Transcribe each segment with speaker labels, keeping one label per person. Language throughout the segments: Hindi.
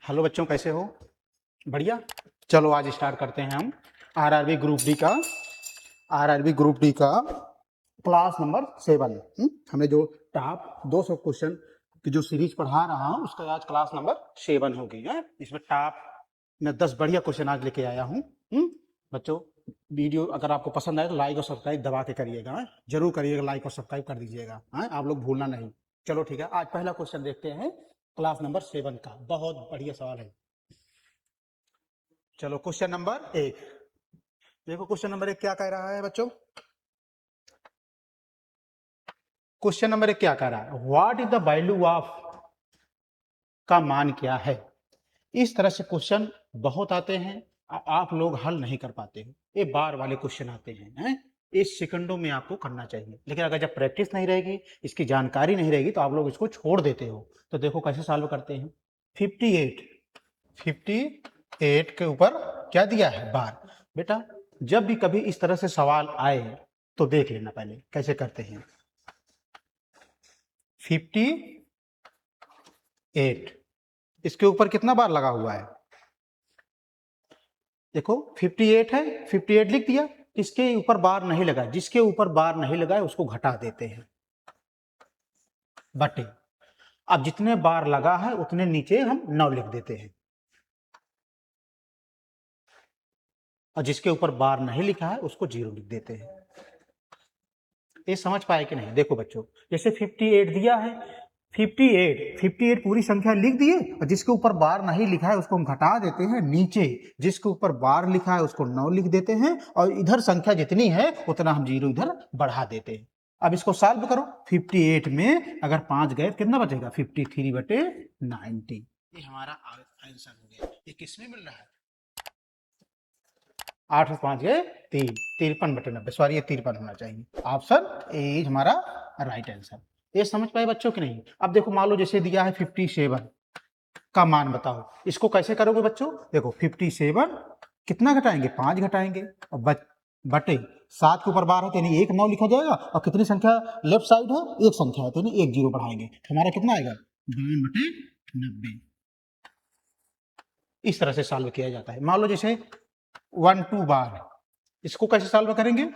Speaker 1: हेलो बच्चों, कैसे हो? बढ़िया। चलो आज स्टार्ट करते हैं हम आरआरबी ग्रुप डी का क्लास नंबर 7। हमने जो टॉप 200 क्वेश्चन की जो सीरीज पढ़ा रहा हूँ उसका आज क्लास नंबर 7 हो गई है। इसमें टॉप मैं 10 बढ़िया क्वेश्चन आज लेके आया हूँ। बच्चों, वीडियो अगर आपको पसंद आए तो लाइक और सब्सक्राइब दबा के करिएगा। जरूर करिएगा, लाइक और सब्सक्राइब कर दीजिएगा। आप लोग भूलना नहीं। चलो ठीक है, आज पहला क्वेश्चन देखते हैं क्लास नंबर 7 का। बहुत बढ़िया सवाल है। चलो क्वेश्चन नंबर 1 देखो। क्वेश्चन नंबर 1 क्या कह रहा है बच्चों? क्वेश्चन नंबर 1 क्या कह रहा है? What is the value of का मान क्या है? इस तरह से क्वेश्चन बहुत आते हैं, आप लोग हल नहीं कर पाते हो। ये बार वाले क्वेश्चन आते हैं, इस सेकंडों में आपको करना चाहिए। लेकिन अगर जब प्रैक्टिस नहीं रहेगी, इसकी जानकारी नहीं रहेगी, तो आप लोग इसको छोड़ देते हो। तो देखो कैसे सॉल्व करते हैं। 58 के ऊपर क्या दिया है? बार। बेटा, जब भी कभी इस तरह से सवाल आए तो देख लेना पहले कैसे करते हैं। 58 इसके ऊपर कितना बार लगा हुआ है? देखो 58 है, 58 लिख दिया। इसके ऊपर बार नहीं लगा, जिसके ऊपर बार नहीं लगा है उसको घटा देते हैं, बटे। अब जितने बार लगा है उतने नीचे हम 9 लिख देते हैं, और जिसके ऊपर बार नहीं लिखा है उसको 0 लिख देते हैं। ये समझ पाए कि नहीं? देखो बच्चों, जैसे 58 दिया है, 58 पूरी संख्या लिख दिए, और जिसके ऊपर बार नहीं लिखा है उसको हम घटा देते हैं नीचे। जिसके ऊपर बार लिखा है उसको 9 लिख देते हैं, और इधर संख्या जितनी है उतना हम 0 इधर बढ़ा देते हैं। अब इसको सॉल्व करो। 58 में अगर 5 गए तो कितना बचेगा? 53/90। ये हमारा आंसर हो गया। ये किसमें मिल रहा है? 8 और 5 गए 3, 53/90। सॉरी, ये 53 होना चाहिए। ऑप्शन ए हमारा राइट आंसर। ये समझ पाए बच्चों कि नहीं? अब देखो, मान लो जैसे दिया है 57 का मान बताओ। इसको कैसे करोगे बच्चों? देखो 57 कितना घटाएंगे? 5 घटाएंगे, और बटे 7 के ऊपर बार है तो यानी 1 9 लिखा जाएगा, और कितनी संख्या लेफ्ट साइड है? एक संख्या है तो यानी 1 0 बढ़ाएंगे तो हमारा कितना आएगा? 52/90। इस तरह से सॉल्व किया जाता है। मान लो जैसे 1 2 बार, इसको कैसे सॉल्व करेंगे?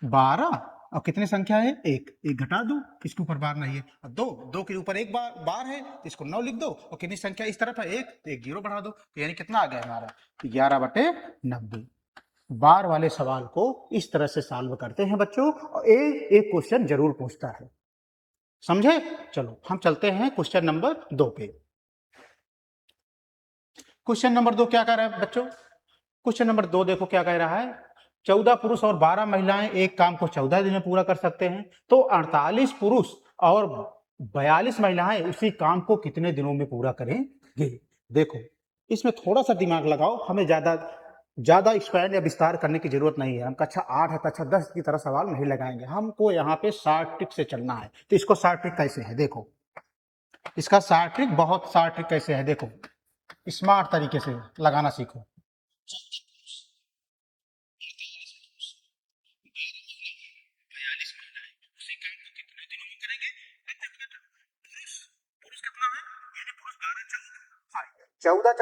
Speaker 1: 12 और कितनी संख्या है? एक घटा दो, इसके ऊपर बार नहीं है। और दो के ऊपर एक बार है तो इसको 9 लिख दो, और कितनी संख्या इस तरफ है? 1, तो 1 0 बढ़ा दो, तो यानी कितना आ गया हमारा? 11/90। बार वाले सवाल को इस तरह से सॉल्व करते हैं बच्चों, और एक क्वेश्चन जरूर पूछता है। समझे? चलो हम चलते हैं क्वेश्चन नंबर 2 पे। क्वेश्चन नंबर 2 क्या कह रहा है बच्चों? क्वेश्चन नंबर 2 देखो क्या कह रहा है। 14 पुरुष और 12 महिलाएं एक काम को 14 दिन में पूरा कर सकते हैं, तो 48 पुरुष और 42 महिलाएं उसी काम को कितने दिनों में पूरा करेंगे? देखो, इसमें थोड़ा सा दिमाग लगाओ। हमें ज्यादा एक्सपैंड या विस्तार करने की जरूरत नहीं है। हम कक्षा 8 है, कक्षा 10 की तरह सवाल नहीं लगाएंगे। हमको यहाँ पे शॉर्ट ट्रिक से चलना है। तो इसको शॉर्ट ट्रिक कैसे है देखो। इसका शॉर्ट ट्रिक, बहुत शॉर्ट ट्रिक कैसे है देखो, स्मार्ट तरीके से लगाना सीखो। चौदह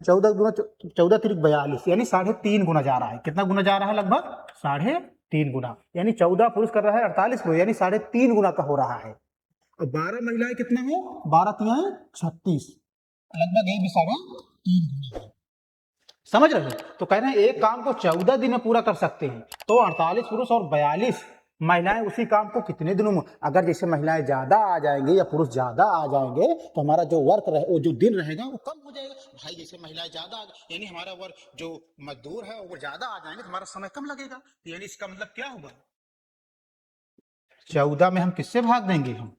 Speaker 1: चौदह गुना 14×3 = 42, यानी 3.5 गुना जा रहा है। कितना गुना जा रहा है? लगभग 3.5 गुना। यानी 14 पुरुष कर रहा है 48 पुरुष, यानी 3.5 गुना का हो रहा है। और 12 महिलाएं कितना है? 12 3 36, लगभग ये भी 3.5 गुना है। समझ रहे हो? तो कह रहे हैं एक काम को 14 दिन में पूरा कर सकते हैं, तो 48 पुरुष और 42 महिलाएं उसी काम को कितने दिनों में? अगर जैसे महिलाएं ज्यादा आ जाएंगे या पुरुष ज्यादा आ जाएंगे तो हमारा जो वर्क रहे, वो जो दिन रहेगा वो कम हो जाएगा। भाई जैसे महिलाएं ज्यादा यानी हमारा वर्क जो मजदूर है वो ज्यादा आ जाएंगे तो हमारा समय कम लगेगा। यानी इसका मतलब क्या होगा? 14 में हम किससे भाग देंगे? हम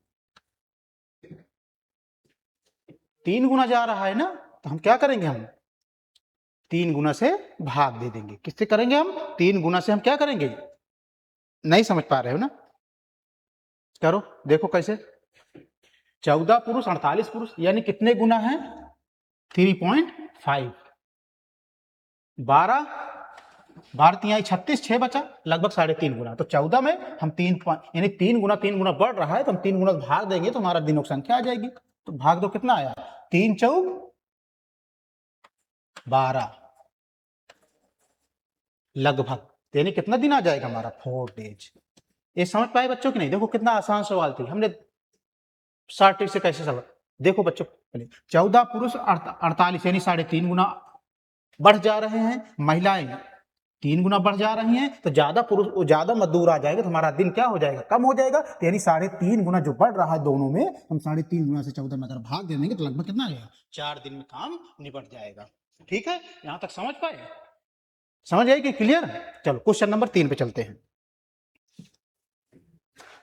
Speaker 1: 3 गुना जा रहा है ना, तो हम क्या करेंगे? हम 3 गुना से भाग दे देंगे। किससे करेंगे? हम 3 गुना से हम क्या करेंगे? नहीं समझ पा रहे हो ना? करो, देखो कैसे। 14 पुरुष 48 पुरुष यानी कितने गुना है? 3.5। 12 12 36, 6 बचा, लगभग 3.5 गुना। तो 14 में हम 3 यानी 3 गुना बढ़ रहा है, तो हम 3 गुना भाग देंगे तो हमारा दिनों की संख्या आ जाएगी। तो भाग दो, कितना आया? 3 चौक 12 लगभग, यानी कितना दिन आ जाएगा हमारा 4 डेज। ये समझ पाए बच्चों की नहीं? देखो कितना आसान सवाल थी, हमने शॉर्ट ट्रिक से कैसे सवाल। देखो बच्चों, 14 पुरुष 48 यानी 3.5 गुना बढ़ जा रहे हैं, महिलाएं 3 गुना बढ़ जा रही हैं, तो ज्यादा पुरुष ज्यादा मजदूर आ जाएगा तो हमारा दिन क्या हो जाएगा? कम हो जाएगा। तो यानी 3.5 गुना जो बढ़ रहा है दोनों में, हम 3.5 गुना से 14 में अगर भाग दे देंगे तो लगभग कितना आ जाएगा? 4 दिन में काम निपट जाएगा। ठीक है, यहां तक समझ पाए? समझ आएगी? क्लियर? चलो क्वेश्चन नंबर 3 पे चलते हैं।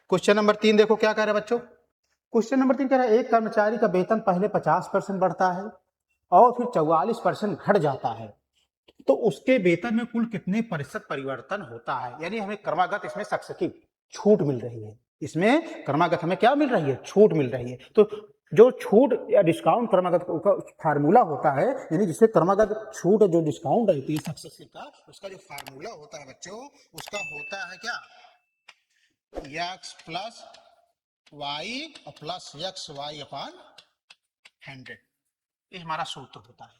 Speaker 1: क्वेश्चन नंबर 3 देखो क्या कह रहा है बच्चों। क्वेश्चन नंबर 3 कह रहा है एक कर्मचारी का वेतन पहले 50% बढ़ता है और फिर 44% घट जाता है, तो उसके वेतन में कुल कितने प्रतिशत परिवर्तन होता है? यानी हमें क्रमागत इसमें सक्सेसिव छूट मिल रही है, इसमें क्रमागत हमें क्या मिल रही है? छूट मिल रही है। तो जो छूट या डिस्काउंट क्रमागत का फार्मूला होता है, यानी जिससे क्रमागत छूट जो डिस्काउंट रहती है सक्सेसिव का, उसका जो फार्मूला होता है बच्चों, उसका होता है क्या? x plus y plus x y upon 100। ये हमारा सूत्र होता है।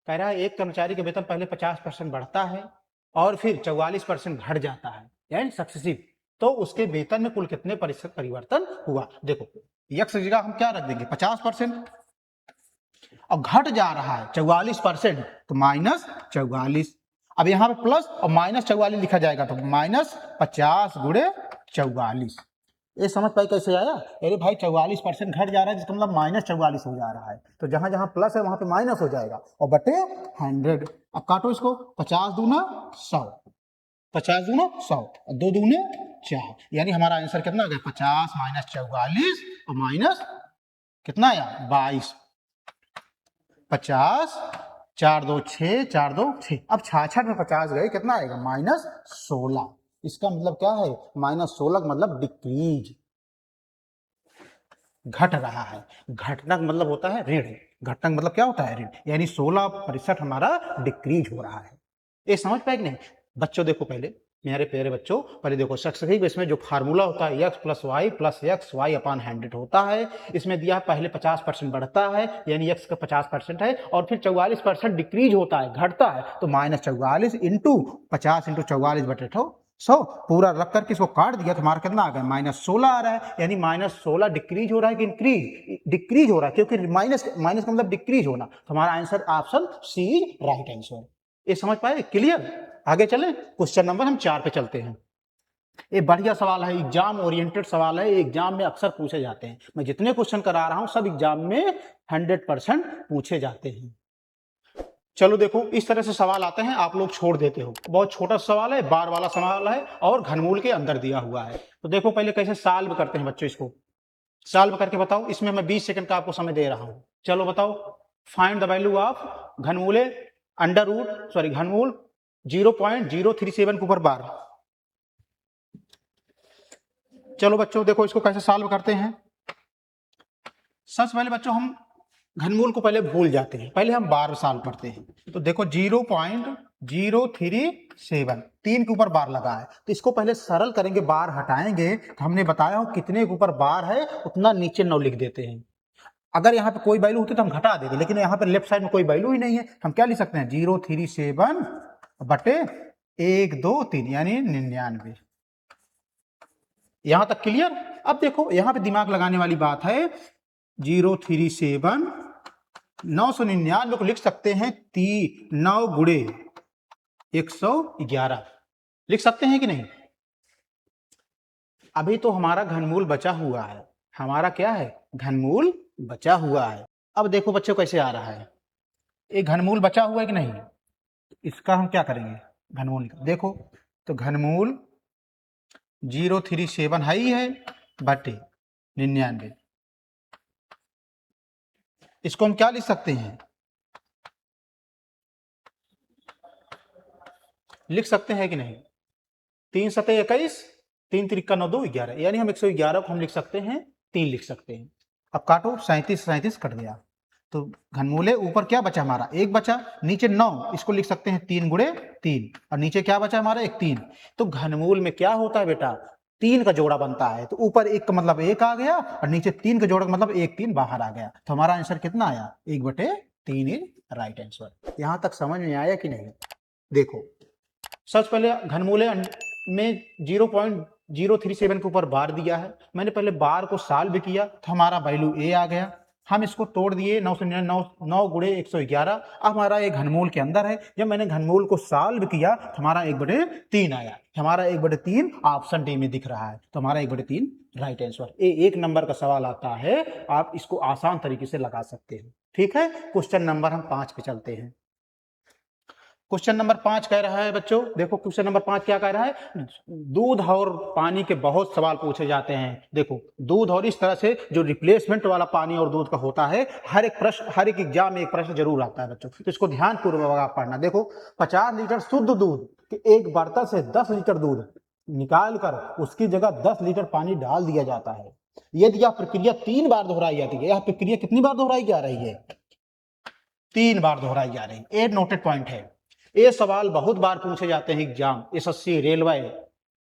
Speaker 1: कह रहा है एक कर्मचारी का वेतन पहले 50% बढ़ता है और फिर 44% घट जाता है, यानी सक्सेसिव, तो उसके वेतन में कुल कितने प्रतिशत परिवर्तन हुआ? देखो यक्स जगह हम क्या रख देंगे? 50%, और घट जा रहा है 44%, तो -44। अब यहाँ पे प्लस और -44 लिखा जाएगा, तो -50 गुणे 44। ये समझ पाई कैसे आया? अरे भाई 44% घट जा रहा है, जिसका मतलब -44 हो जा रहा है, तो जहां जहां प्लस है वहां पे माइनस हो जाएगा और बटे 100। अब काटो इसको, 50 दूना 100, 50 दूना 100, 2 दूने 4, यानी हमारा आंसर कितना आ गया? 50 - 44 और माइनस कितना आया? 22। 50, 4 2 6, 4 2 6। अब 66 में 50 गए, कितना आएगा? -16। इसका मतलब क्या है? -16 का मतलब डिक्रीज, घट रहा है। घटना का मतलब होता है ऋण, घटना का मतलब क्या होता है? ऋण, यानी 16% हमारा डिक्रीज हो रहा है। ये समझ पाए कि नहीं बच्चों? देखो पहले मेरे प्यारे बच्चों, पहले देखो सक्सेसिव इसमें जो फार्मूला होता है x plus x y upon 100 होता है। इसमें दिया है पहले 50% बढ़ता है, यानी x का 50% है, और फिर 44% डिक्रीज होता है, घटता है, तो -44 इंटू 50 इंटू 44 बटे 100 पूरा रख करके इसको काट दिया तो हमारा कितना आ गया? -16 आ रहा है, यानी -16 डिक्रीज हो रहा है कि इंक्रीज? डिक्रीज हो रहा है, क्योंकि माइनस का मतलब डिक्रीज होना, तो हमारा answer option C right answer. ये समझ पाए? क्लियर? आगे चलें, क्वेश्चन नंबर हम 4 पे चलते हैं। ये बढ़िया सवाल है, एग्जाम ओरिएंटेड सवाल है, एग्जाम में अक्सर पूछे जाते हैं। मैं जितने क्वेश्चन करा रहा हूं सब एग्जाम में 100% पूछे जाते हैं। चलो देखो इस तरह से सवाल आते हैं, आप लोग छोड़ देते हो। बहुत छोटा सवाल है, बार वाला सवाल है और घनमूल के अंदर दिया हुआ है। तो देखो पहले कैसे सॉल्व करते हैं बच्चों, इसको सॉल्व करके बताओ। इसमें मैं 20 सेकंड का आपको समय दे रहा हूं। चलो बताओ, फाइंड द वैल्यू ऑफ घनमूले घनमूल 0.037 के ऊपर बार। चलो बच्चों देखो इसको कैसे सॉल्व करते हैं। सबसे पहले बच्चों हम घनमूल को पहले भूल जाते हैं, पहले हम बार सॉल्व करते हैं। तो देखो 0.037, 3 के ऊपर बार लगा है, तो इसको पहले सरल करेंगे, बार हटाएंगे। तो हमने बताया हो कितने के ऊपर बार है उतना नीचे 9 लिख देते हैं। अगर यहाँ पे कोई वैल्यू होती तो हम घटा देते, लेकिन यहाँ पे लेफ्ट साइड में कोई वैल्यू ही नहीं है, हम क्या लिख सकते हैं? 037 बटे 1 2 3, यानी 99। यहां तक क्लियर? अब देखो यहां पे दिमाग लगाने वाली बात है। 037 999 को लिख सकते हैं 9 गुणे 111, लिख सकते हैं कि नहीं? अभी तो हमारा घनमूल बचा हुआ है, हमारा क्या है? घनमूल बचा हुआ है। अब देखो बच्चों कैसे आ रहा है, एक घनमूल बचा हुआ है कि नहीं? इसका हम क्या करेंगे? घनमूल देखो, तो घनमूल 037 है ही है बटे 99, इसको हम क्या लिख सकते हैं? लिख सकते हैं कि नहीं? 3 सतह 21, 3 त्रिका 9 2 11, यानी हम 111 को हम लिख सकते हैं 3 लिख सकते हैं। अब काटो, 37 कट गया, तो घनमूले ऊपर क्या बचा हमारा? 1 बचा, नीचे 9, इसको लिख सकते हैं 3 गुणे 3, और नीचे क्या बचा हमारा? 1 3। तो घनमूल में क्या होता है बेटा? 3 का जोड़ा बनता है, तो ऊपर 1 का मतलब 1 आ गया और नीचे 3 का जोड़ा का मतलब 1 3 बाहर आ गया, तो हमारा आंसर कितना आया? 1/3। 3 इज राइट आंसर। यहां तक समझ में आया कि नहीं? देखो सबसे पहले घनमूले में 0.037 के ऊपर बार दिया है, मैंने पहले बार को सॉल्व किया तो हमारा वैल्यू ए आ गया। हम इसको तोड़ दिए 9 गुणे 111, अब हमारा एक घनमूल के अंदर है। जब मैंने घनमूल को सॉल्व किया तो हमारा 1/3 आया। हमारा 1/3 ऑप्शन डी में दिख रहा है, तो हमारा 1/3 राइट आंसर। ये 1 नंबर का सवाल आता है, आप इसको आसान तरीके से लगा सकते हैं। ठीक है, क्वेश्चन नंबर हम 5 पे चलते हैं। क्वेश्चन नंबर 5 कह रहा है बच्चों, देखो क्वेश्चन नंबर 5 क्या कह रहा है, दूध और पानी के बहुत सवाल पूछे जाते हैं। देखो दूध और इस तरह से जो रिप्लेसमेंट वाला पानी और दूध का होता है, हर एक प्रश्न, हर एक एग्जाम में एक प्रश्न जरूर आता है बच्चों, तो इसको ध्यान पूर्वक आप पढ़ना। देखो 50 लीटर शुद्ध दूध के एक बर्तन से 10 लीटर दूध निकाल कर उसकी जगह 10 लीटर पानी डाल दिया जाता है। यदि यह प्रक्रिया 3 बार दोहराई जाती है, यह प्रक्रिया कितनी बार दोहराई जा रही है? 3 बार दोहराई जा रही है। 8 नोटेड पॉइंट है। ये सवाल बहुत बार पूछे जाते हैं एग्जाम, एसएससी, रेलवे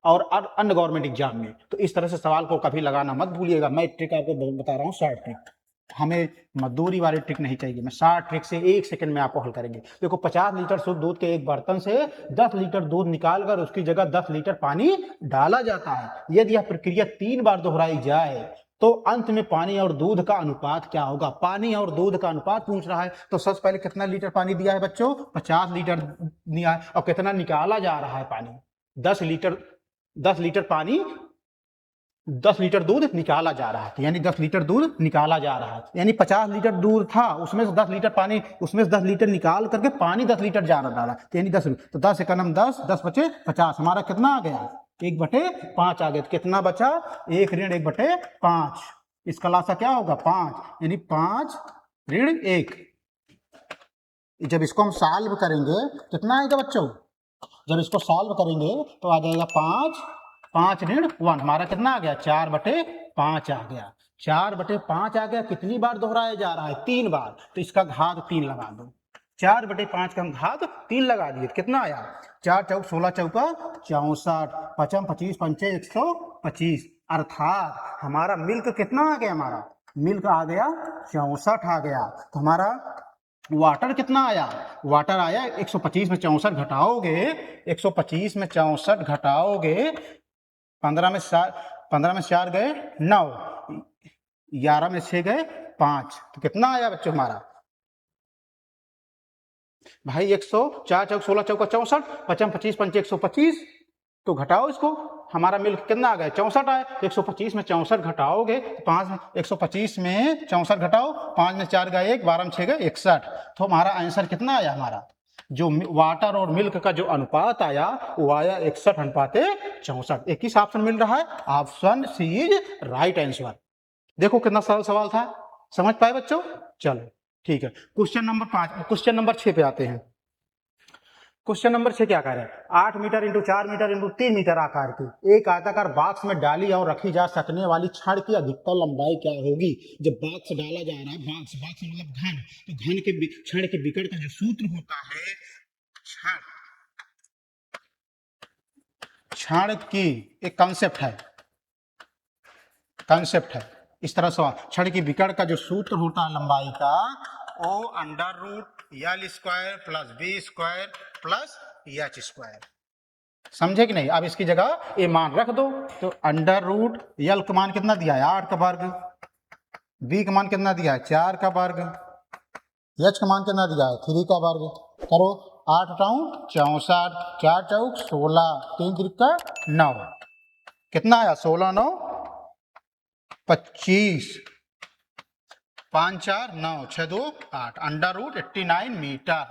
Speaker 1: और अन्य गवर्नमेंट एग्जाम में, तो इस तरह से सवाल को कभी लगाना मत भूलिएगा। मैं ट्रिक आपको बता रहा हूँ, शॉर्ट ट्रिक, हमें मजदूरी वाली ट्रिक नहीं चाहिए। मैं शॉर्ट ट्रिक से 1 सेकंड में आपको हल करेंगे। देखो 50 लीटर शुद्ध दूध के एक बर्तन से 10 लीटर दूध निकालकर उसकी जगह 10 लीटर पानी डाला जाता है। यदि यह प्रक्रिया 3 बार दोहराई जाए तो अंत में पानी और दूध का अनुपात क्या होगा? पानी और दूध का अनुपात पूछ रहा है, तो सबसे पहले कितना लीटर पानी दिया है बच्चों? 50 लीटर दिया है। और कितना निकाला जा रहा है पानी? 10 लीटर पानी, 10 लीटर दूध निकाला जा रहा है, यानी 10 लीटर दूध निकाला जा रहा है, यानी 50 लीटर दूध था, उसमें से 10 लीटर पानी, उसमें से 10 लीटर निकाल करके पानी 10 लीटर जाना डाला, यानी 10, तो 10 एकम 10, 10 बचे 50, हमारा कितना आ गया? 1/5 आ गया। तो कितना बचा? 1 ऋण 1/5। इसका लासा क्या होगा? 5, यानी 5 ऋण 1। जब इसको हम सॉल्व करेंगे कितना आएगा बच्चों? जब इसको सॉल्व करेंगे तो आ जाएगा 5 ऋण 1, हमारा कितना आ गया? 4/5 आ गया। 4/5 आ गया। कितनी बार दोहराया जा रहा है? 3 बार, तो इसका घात 3 लगा दो। 4/5 का हम घात 3 लगा दिए, कितना आया? 4 चौक 16 चौका 64, 5 25 पंचे 125, अर्थात हमारा मिल्क कितना आ गया? हमारा मिल्क आ गया 64 आ गया। तो हमारा वाटर कितना आया? वाटर आया 125 में 64 घटाओगे, 125 में 64 घटाओगे, 15 में 4 गए 9, 11 में 6 गए 5, तो कितना आया बच्चों हमारा? भाई 104 चौक 16 चौका 64, 55 25 पंचे 125, तो घटाओ इसको, हमारा मिल्क कितना आ गया? 64 आया। 125 में 64 घटाओगे, 5 125 में 64 घटाओ, 5 में 4 गए 1, 12 में 6 गए 61, तो हमारा आंसर कितना आया? हमारा जो वाटर और मिल्क का जो अनुपात आया वो आया 61:64। 21 ऑप्शन मिल रहा है, option C is right answer. देखो कितना सरल सवाल था, समझ पाए बच्चों? चलो ठीक है, क्वेश्चन नंबर 5, क्वेश्चन नंबर 6 पे आते हैं। क्वेश्चन नंबर 6 क्या कह रहे हैं? 8 meter into 4 meter into 3 meter आकार की एक आयताकार बॉक्स में डाली और रखी जा सकने वाली छड़ की अधिकतम लंबाई क्या होगी? जब बॉक्स डाला जा रहा है, बॉक्स मतलब घन, तो घन के छड़ के विकर्ण का जो सूत्र होता है, छड़ की एक कंसेप्ट है, इस तरह से छड़ की विकर्ण का जो सूत्र होता है लंबाई का, ओ √L² plus B² plus H²। समझे कि नहीं? अब इसकी जगह ये मान रख दो, तो √L का मान कितना दिया है? 8 का वर्ग, B का मान कितना दिया है? 4 का वर्ग, H का मान कितना दिया है? 3 का वर्ग। करो 8 × 64, 4 चौक 16, 3 त्रिका 9, कितना आया? 16 9 25, 5 4 9 6 2 8, √89 मीटर।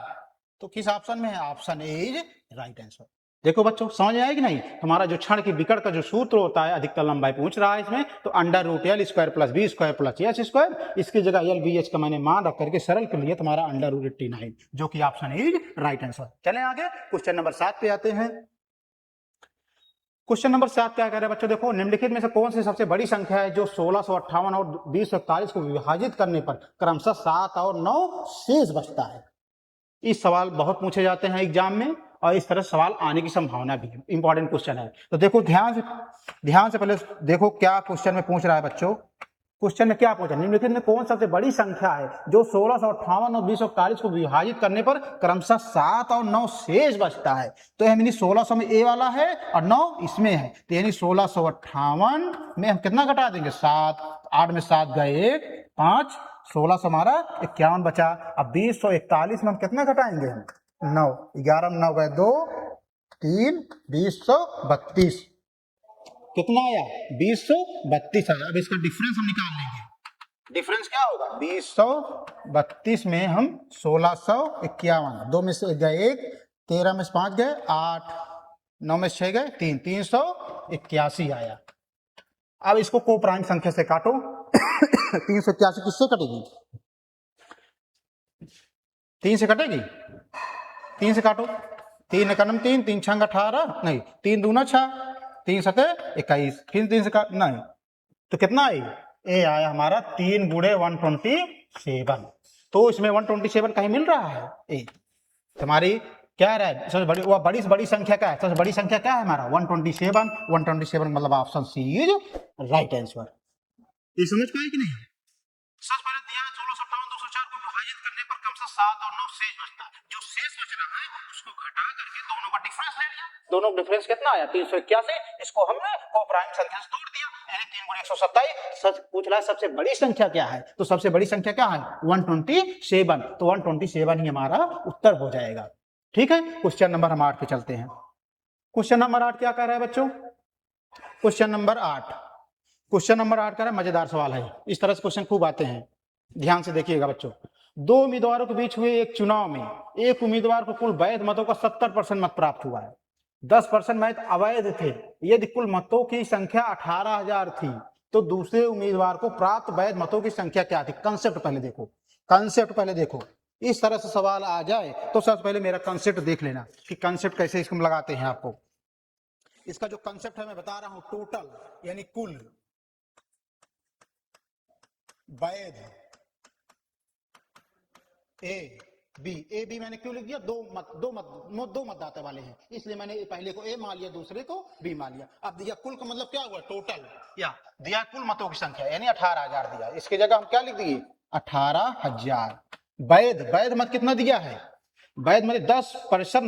Speaker 1: तो किस ऑप्शन में है? Option A is right answer. देखो बच्चों समझ आया कि नहीं? हमारा जो छड़ की विकर्ण का जो सूत्र होता है, अधिकतम लंबाई पूछ रहा है इसमें, तो √L² plus B² plus H², इसकी जगह LBH का मैंने मान रख करके सरल कर लिया, तुम्हारा √89, जो कि ऑप्शन इज राइट आंसर। चलें आगे, क्वेश्चन नंबर 7 पे आते हैं। क्वेश्चन नंबर 7 क्या कह रहे हैं बच्चों? देखो निम्नलिखित में से कौन सी सबसे बड़ी संख्या है जो 1658 और 2041 को विभाजित करने पर क्रमशः 7 और 9 शेष बचता है? इस सवाल बहुत पूछे जाते हैं एग्जाम में, और इस तरह सवाल आने की संभावना भी है, इंपॉर्टेंट क्वेश्चन है। तो देखो ध्यान से पहले देखो क्या क्वेश्चन में पूछ रहा है बच्चों। क्वेश्चन में क्या पूछा, निम्नलिखित में कौन सबसे बड़ी संख्या है जो 1658 और 241 को विभाजित करने पर क्रमशः 7 और 9 शेष बचता है। तो यानी 1600 में ए वाला है और 9 इसमें है, तो यानी 1658 में हम कितना घटा देंगे, 7, 8 में 7 गए 1, 5, 16 हमारा 51 बचा। अब 2041 में हम कितना घटाएंगे, हम 9, 11 में 9 गए 2, 3, 2032 कितना आया, 2032 आया। अब इसका डिफरेंस हम निकाल लेंगे, डिफरेंस क्या होगा, 2032 में हम 1651, 2 में से गए 1, 13 में से 5 गए 8, 9 में से 6 गए 3, 381 आया। अब इसको को प्राइम संख्या से काटो 381 किससे कटेगी, 3 से कटेगी, 3 से काटो, 3 एकम 3, 3 छंग 18, नहीं 3 दूना 6, 3 सते 21, फिर 3 से काट नहीं, तो कितना आई, ए आया हमारा 3 गुणे 127। तो इसमें 127 कहीं मिल रहा है, ए हमारी क्या रहा है, सबसे बड़ी, वह बड़ी संख्या क्या है, सबसे बड़ी संख्या क्या है हमारा 127, 127 मतलब option C is right answer. ये समझ पाए कि नहीं, सबसे पहले दिया 1658 204 को विभाजित करने पर क्रमशः 7 और 9 शेष बचता है, जो शेष बच रहा है उसको घटा करके दोनों का डिफरेंस ले लिया, दोनों का डिफरेंस कितना आया 381, इसको हमने को प्राइम संख्या से तोड़ दिया, यानी 3 गुणे 127। सच पूछ रहा है सबसे बड़ी संख्या क्या है, तो सबसे बड़ी संख्या क्या है 127, तो 127 ही हमारा उत्तर हो जाएगा। ठीक है, क्वेश्चन नंबर हम 8 पे चलते हैं। क्वेश्चन नंबर 8 क्या कह रहा है बच्चों, क्वेश्चन नंबर 8 कह रहा है, मजेदार सवाल है, इस तरह से क्वेश्चन खूब आते हैं, ध्यान से देखिएगा बच्चों। 2 उम्मीदवारों के बीच हुए एक चुनाव में एक उम्मीदवार को कुल वैध मतों का 70% मत प्राप्त हुआ है, 10% मत अवैध थे। यदि कुल मतों की संख्या 18,000 थी तो दूसरे उम्मीदवार को प्राप्त वैध मतों की संख्या क्या थी। कंसेप्ट पहले देखो, कंसेप्ट पहले देखो, इस तरह से सवाल आ जाए तो सबसे पहले मेरा कंसेप्ट देख लेना कि कंसेप्ट कैसे इसको लगाते हैं। आपको इसका जो कंसेप्ट है मैं बता रहा हूं, टोटल यानी कुल वैध ए बी मैंने क्यों लिख दिया, दो मतदाता वाले हैं, इसलिए मैंने पहले को ए मान लिया, दूसरे को बी मान लिया। अब दिया कुल का मतलब क्या हुआ, टोटल, या दिया कुल मतों की संख्या यानी 18,000 दिया, इसकी जगह हम क्या लिख दिए 18,000। वैध मत कितना दिया है, वैध मत 10%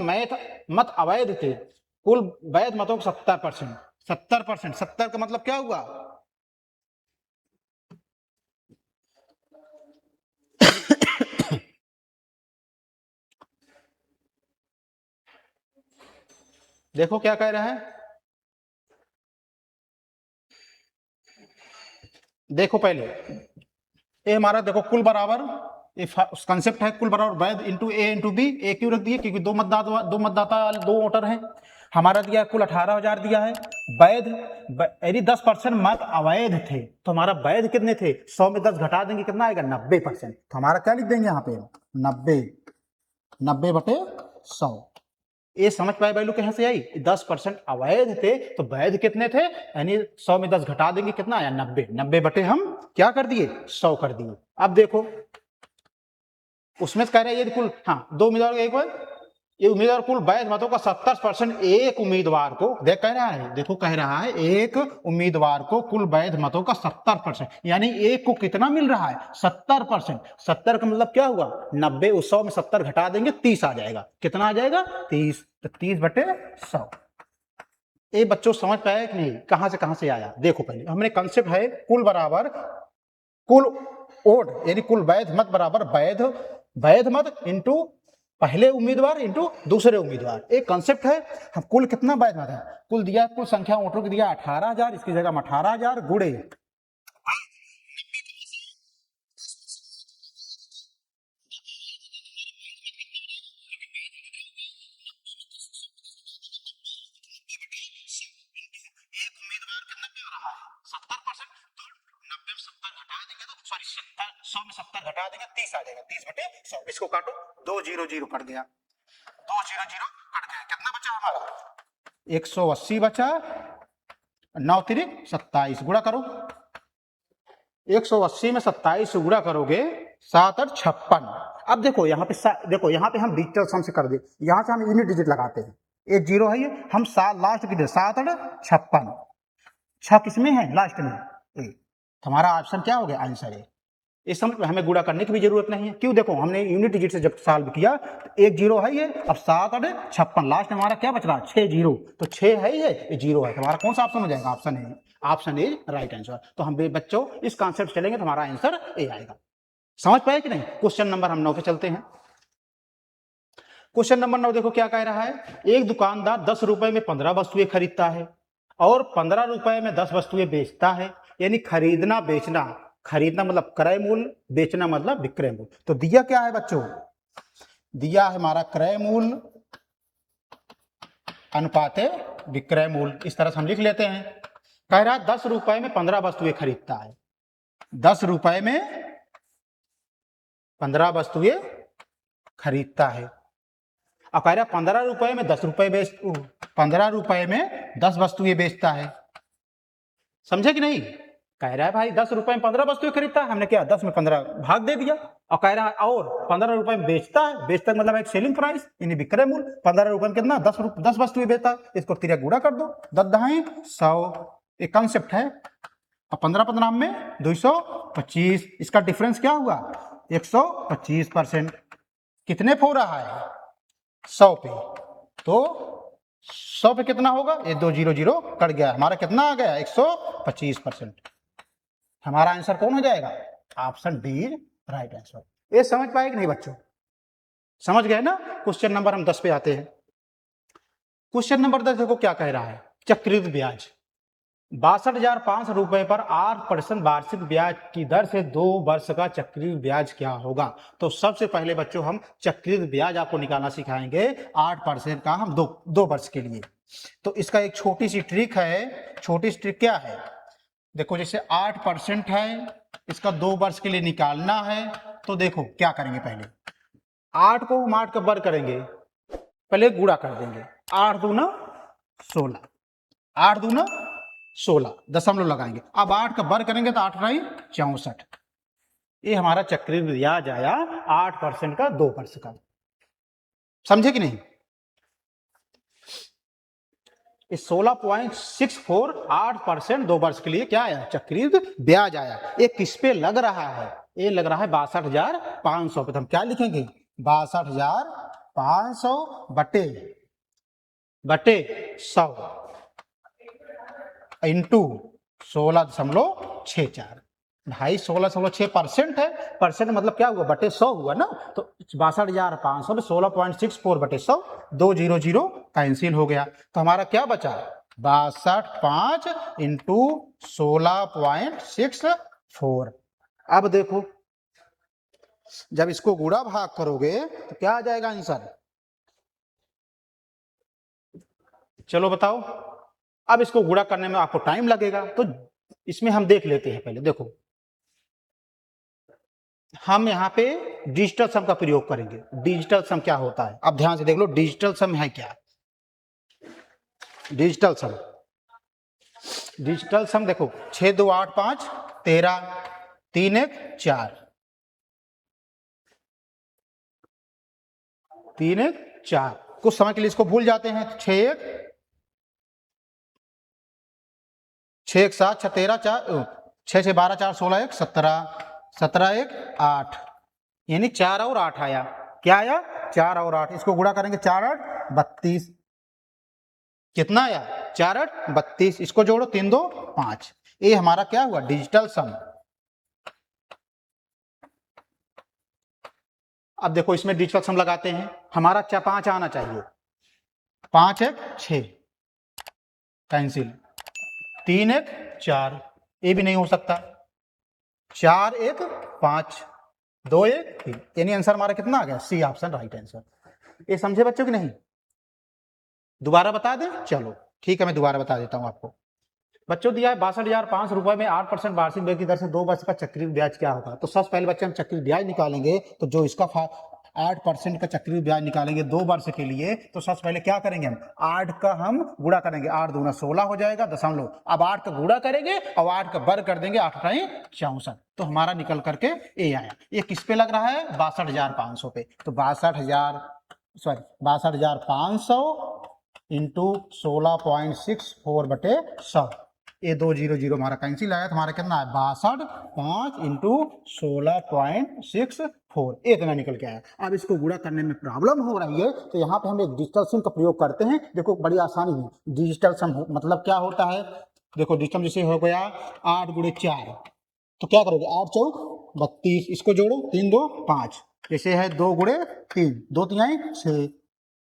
Speaker 1: मत अवैध थे, कुल वैध मतों को 70%, 70% का मतलब क्या हुआ देखो क्या कह रहा है, देखो पहले ए हमारा देखो कुल बराबर, कंसेप्ट है कुल बराबर वैध इंटू ए इंटू बी। ए क्यों रख दिए, क्योंकि दो मतदाता दो वोटर हैं। हमारा दिया कुल 18,000 दिया है। वैध यदि 10% मत अवैध थे तो हमारा वैध कितने थे, 100 में 10 घटा देंगे कितना आएगा 90%। तो हमारा क्या लिख देंगे यहाँ पे 90/100। ये समझ पाए वैल्यू कहां से आई, 10% अवैध थे तो वैध कितने थे, यानी 100 में 10 घटा देंगे कितना आया 90 हम क्या कर दिए 100 कर दिए। अब देखो उसमें कह रहे हैं यदि कुल, हाँ 2 उम्मीदवार एक बार ये उम्मीदवार कुल वैध मतों का 70%, एक उम्मीदवार को कह रहा है एक उम्मीदवार को कुल वैध मतों का 70%, यानी एक को कितना मिल रहा है 70%। 70 का मतलब क्या हुआ 90, 100 में 70 घटा देंगे 30 आ जाएगा, कितना आ जाएगा 30, तो 30/100। ये बच्चों समझ पाया कि नहीं, कहां से आया। देखो पहले हमने कंसेप्ट है कुल बराबर कुल वोट यानी कुल वैध मत बराबर वैध मत इंटू पहले उम्मीदवार इंटू दूसरे उम्मीदवार। एक कंसेप्ट है, हम कुल कितना वैध मत है, कुल दिया कुल संख्या वोटरों की दिया 18,000, इसकी जगह 18,000 गुणे सॉरी 100 में 70 घटा देंगे 30 आ जाएगा, 30/100। इसको काटो 2 0 0 कट गया, 2 0 0 कट गया, कितना बचा हमारा 180 बचा, 9 तिरिक 27 गुणा करो, 180 में 27 गुणा करोगे 7 और 56। अब देखो यहाँ पे हम डिजिटल सम से कर दे, यहाँ से हम यूनिट डिजिट लगाते हैं, एक जीरो है ये, हम लास्ट की 7 और 56, 6 किसमें है लास्ट में तो हमारा ऑप्शन क्या हो गया, आंसर है। इस समझ में हमें गुणा करने की भी जरूरत नहीं है। क्यों, देखो हमने यूनिट डिजिट से जब सॉल्व किया तो एक जीरो है ये, अब 7 और 56, लास्ट में हमारा क्या बच रहा है, 6 जीरो, तो 6 है ये जीरो है, तो हमारा कौन सा ऑप्शन हो जाएगा, option A. Option is right answer. तो हम बच्चों इस कॉन्सेप्ट चलेंगे तो हमारा आंसर ए आएगा। समझ पाए कि नहीं। क्वेश्चन नंबर हम 9 पे चलते हैं। क्वेश्चन नंबर 9 देखो क्या कह रहा है, एक दुकानदार 10 रुपए में 15 वस्तुएं खरीदता है और 15 रुपए में 10 वस्तुएं बेचता है, यानी खरीदना बेचना, खरीदना मतलब क्रय मूल्य, बेचना मतलब विक्रय मूल्य। तो दिया क्या है बच्चों, दिया है हमारा क्रय मूल्य अनुपाते विक्रय मूल्य, इस तरह से हम लिख लेते हैं। कह रहा है 10 रुपए में 15 वस्तुएं खरीदता है, 10 रुपए में 15 वस्तुएं खरीदता है। अब कह रहा 15 रुपए में 10 रुपए 15 रुपए में 10 वस्तुएं बेचता है। समझे कि नहीं। कह रहा है भाई 10 रुपए में 15 वस्तुएं खरीदता है, हमने क्या 10 में 15 भाग दे दिया। और कह रहा है और 15 रुपए में बेचता है, बेचता मतलब एक सेलिंग प्राइस यानी विक्रय मूल्य, 15 रुपए में कितना 10 वस्तुएं बेचता है, इसको तिरिया गुणा कर दो, 10 दहाई 100, एक कंसेप्ट है। और 15 15 में 225, इसका डिफरेंस क्या हुआ 125%, कितने पे हो रहा है 100 पे, तो 100 पे कितना होगा, ये 2 जीरो जीरो कट गया, हमारा कितना आ गया 125%। हमारा आंसर कौन हो जाएगा, ऑप्शन डी राइट आंसर। ये समझ पाए कि नहीं बच्चों, समझ गए ना। क्वेश्चन नंबर हम 10 पे आते हैं। क्वेश्चन नंबर 10 देखो क्या कह रहा है, चक्रवृद्धि ब्याज 62,500 रुपए पर 8% वार्षिक ब्याज की दर से 2 वर्ष का चक्रवृद्धि ब्याज क्या होगा। तो सबसे पहले बच्चों हम चक्रवृद्धि ब्याज आपको निकालना सिखाएंगे 8% का, हम दो वर्ष के लिए। तो इसका एक छोटी सी ट्रिक है, छोटी सी ट्रिक क्या है, देखो जैसे 8% है, इसका 2 वर्ष के लिए निकालना है, तो देखो क्या करेंगे, पहले 8 को हम 8 का वर्ग करेंगे, पहले गुणा कर देंगे, 8 दूना 16, 8 दूना 16, दशमलव लगाएंगे, अब 8 का वर्ग करेंगे तो 8 रही 64, ये हमारा चक्रवृद्धि ब्याज आया 8% का 2 वर्ष का। समझे कि नहीं। इस 16.64 8% 2 वर्ष के लिए क्या आया, चक्रवृद्धि ब्याज आया। ये किस पे लग रहा है, ये लग रहा है 62,500 पे। तो हम क्या लिखेंगे 62,500 बटे 100 इंटू 16.64, 2.5 16.6% है, परसेंट मतलब क्या हुआ बटे 100 हुआ ना, तो 62,500 में 16.64 बटे 100, 2 जीरो जीरो कैंसिल हो गया, तो हमारा क्या बचा 62,500 इंटू 16.64। अब देखो जब इसको गुणा भाग करोगे तो क्या आ जाएगा आंसर, चलो बताओ। अब इसको गुणा करने में आपको टाइम लगेगा, तो इसमें हम देख लेते हैं। पहले देखो हम यहाँ पे डिजिटल सम का प्रयोग करेंगे। डिजिटल सम क्या होता है, अब ध्यान से देख लो, डिजिटल सम है क्या, डिजिटल सम, डिजिटल सम देखो 6 2 8 5 13 3 1 4 3 1 4, कुछ समय के लिए इसको भूल जाते हैं, 6 1 7 6 13 4 6 6 12 4 16 1 17 17 1 8, यानी 4 और 8 आया, क्या आया 4 और 8, इसको गुणा करेंगे 4 8 32, कितना आया 4 8 32, इसको जोड़ो 3 2 5, ये हमारा क्या हुआ डिजिटल सम। अब देखो इसमें डिजिटल सम लगाते हैं, हमारा 5 आना चाहिए, 5 1 6 कैंसिल, 3 1 4, ये भी नहीं हो सकता, 4 1 5 2 1 3, यानी आंसर हमारा कितना आ गया, सी ऑप्शन राइट आंसर। ये समझे बच्चों कि नहीं, दोबारा बता दें, चलो ठीक है मैं दोबारा बता देता हूं आपको। बच्चों दिया है 62,500 रुपए में 8% वार्षिक ब्याज की दर से 2 वर्ष का चक्रवृद्धि ब्याज क्या होगा। तो सबसे पहले बच्चे हम चक्रवृद्धि ब्याज निकालेंगे, तो जो इसका 8% का चक्रवृद्धि ब्याज निकालेंगे 2 वर्ष के लिए, तो सबसे पहले क्या करेंगे हम 8 का हम गुणा करेंगे, 8 दूना 16 हो जाएगा दशमलव, अब 8 का गुणा करेंगे और 8 का वर्ग कर देंगे, 8 8 64, तो हमारा निकल करके ए आया। ये किस पे लग रहा है 62,500 पे, तो 62,500 इंटू 16.64 बटे 100, ये 2 0 0 हमारा कैंसिल आया, तो हमारा कितना है 62, 5 इंटू 16.64, इतना निकल के आया। अब इसको गुणा करने में प्रॉब्लम हो रही है, तो यहाँ पे हम एक डिजिटल सम का प्रयोग करते हैं। देखो बड़ी आसानी है, डिजिटल सम मतलब क्या होता है, देखो डिजिटल जैसे हो गया 8 गुणे 4, तो क्या करोगे 8 चौक 32, इसको जोड़ो 3 2 5, जैसे है 2 गुणे 3 2 3 6,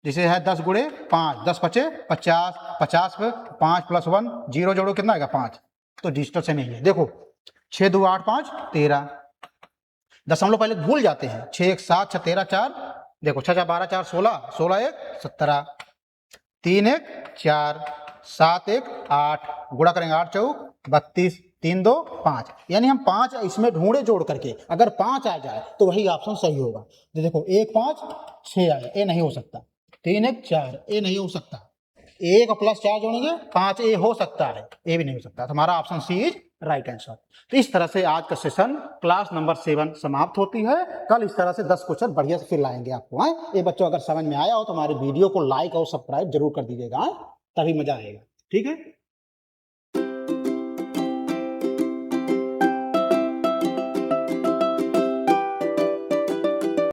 Speaker 1: जैसे है 10 गुणे 5 10 5 50, 50 पे 5 + 1 0 जोड़ो कितना आएगा 5, तो डिजिटल से नहीं है। देखो 6 2 8 5 13, दशमलव पहले भूल जाते हैं, 6 1 7 6 13 4, देखो 6 12 4 16 16 1 17, 3 1 4 7 1 8, गुणा करेंगे 8 चौक 32, 3 2 5, यानी हम 5 इसमें ढूंढे जोड़ करके, अगर 5 आ जाए तो वही ऑप्शन सही होगा। तो देखो 1 5 6 आया, ये नहीं हो सकता, 3 1 4, ये नहीं हो सकता, 1 + 4 जोड़ेंगे 5, ये हो सकता है, ये भी नहीं हो सकता, तो हमारा option C is right answer. तो इस तरह से आज का सेशन क्लास नंबर 7 समाप्त होती है। कल इस तरह से 10 क्वेश्चन बढ़िया से फिर लाएंगे आपको। ये बच्चों अगर समझ में आया हो तो हमारे वीडियो को लाइक और सब्सक्राइब जरूर कर दीजिएगा, तभी मजा आएगा। ठीक है।